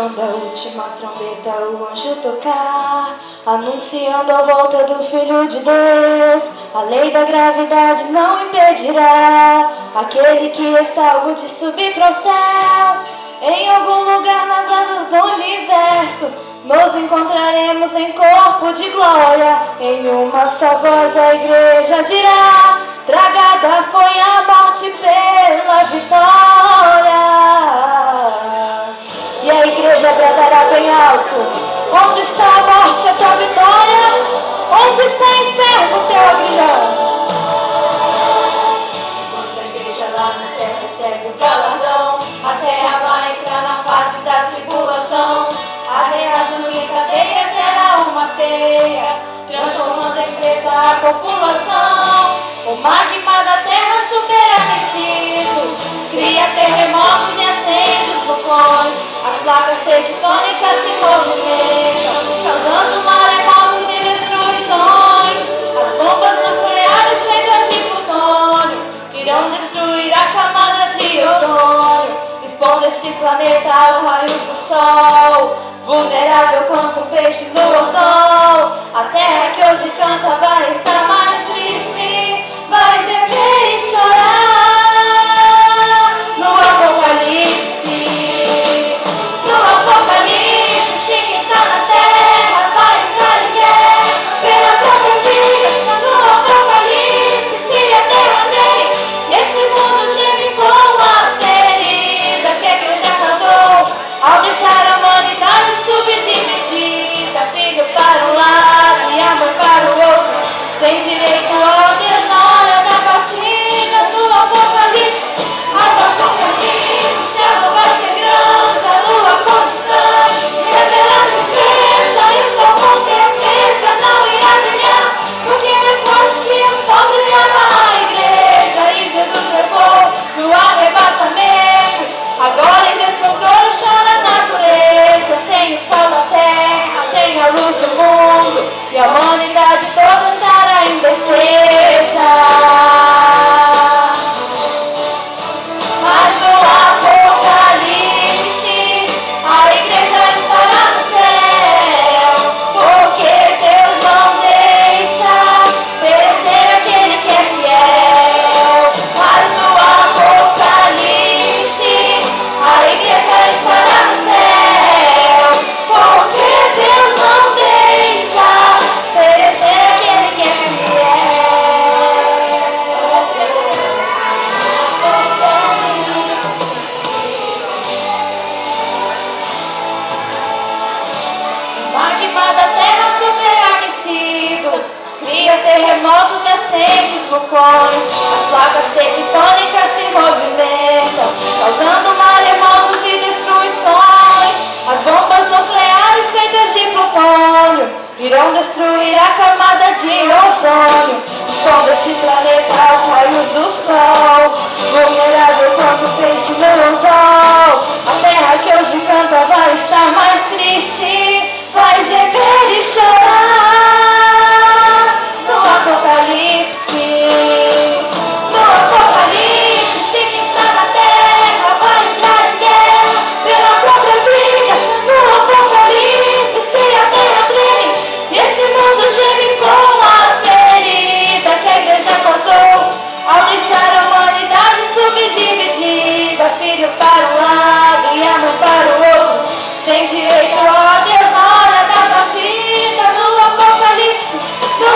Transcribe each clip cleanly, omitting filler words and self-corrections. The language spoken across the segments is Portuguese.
Quando a última trombeta o anjo tocar, anunciando a volta do Filho de Deus, a lei da gravidade não impedirá aquele que é salvo de subir para o céu. Em algum lugar nas asas do universo nos encontraremos em corpo de glória. Em uma só voz a igreja dirá: tragada foi a morte pela vitória. E a igreja bradará bem alto: onde está a morte, a tua vitória? Onde está o inferno, teu agrilhão? Enquanto a igreja lá no céu recebe o galardão, a terra vai entrar na fase da tribulação. As guerras unem cadeia, gera uma teia, transformando em presa a população. O magma da terra superaquecido cria terremotos e acende os vulcões. As placas tectônicas se movimentam, causando maremotos e destruições. As bombas nucleares feitas de plutônio irão destruir a camada de ozônio, expondo este planeta aos raios do sol. Vulnerável quanto um peixe no anzol, a terra que hoje canta vai estar mais triste, vai gemer e chorar no Apocalipse. No Apocalipse que está na terra vai entrar em guerra pela própria vida. No Apocalipse a terra treme, esse mundo geme com a ferida que a igreja causou ao deixar a humanidade subdividida, filho para um lado e a mãe para o outro, sem direito a Deus na hora da partida. No Apocalipse, o céu vai ser grande, a lua cor de sangue, revela a tristeza e o sol com certeza não irá brilhar, porque mais forte que o sol brilhava a igreja e Jesus levou no arrebatamento. Agora em descontrole chora a natureza, sem o sol da terra, sem a luz do mundo, e a humanidade toda estará indefesa. Mas no Apocalipse a igreja estará no céu, porque Deus não deixa perecer aquele que é fiel. Mas no Apocalipse a igreja estará no céu, porque Deus não deixa perecer aquele que é O magma da terra superaquecido cria terremotos e acende os vulcões. As placas tectônicas se movimentam, causando maremotos e destruições. As bombas nucleares feitas de plutônio irão destruir a camada de ozônio, expondo este planeta aos raios do sol. Vulnerável quanto peixe no anzol, a terra que hoje canta vai estar mais triste, vai gemer e chorar no Apocalipse. No Apocalipse que está na terra vai entrar em guerra pela própria vida. No Apocalipse a terra treme, esse mundo geme com a ferida que a igreja causou ao deixar a humanidade subdividida, filho para um lado e a mãe para o outro, sem direito a Deus na hora da partida. No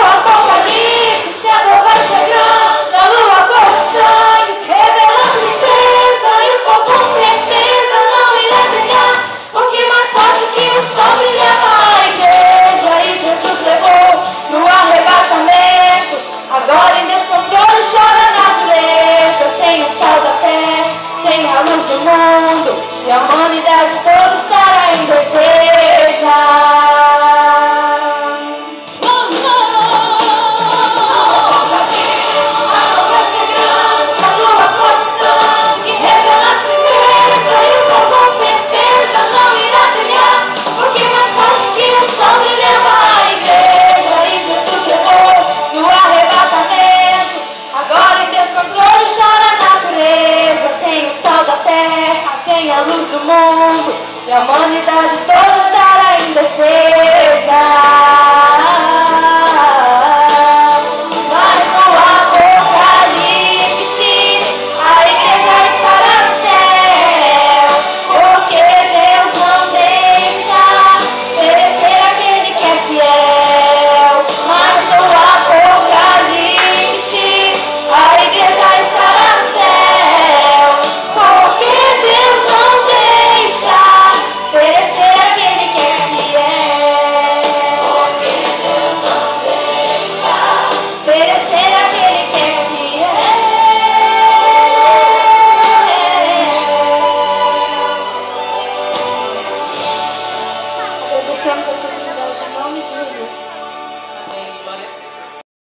Apocalipse, a dor vai ser grande, a lua cor de sangue, revela a tristeza e o sol com certeza não irá brilhar, porque mais forte que o sol brilhava a igreja e Jesus levou no arrebatamento. Agora em descontrole chora a natureza, sem o sal da terra, sem a luz do mundo, e a humanidade toda estará indefesa. Agora em descontrole chora a natureza, sem o sal da terra, sem a a luz do mundo e a humanidade toda estará em defesa.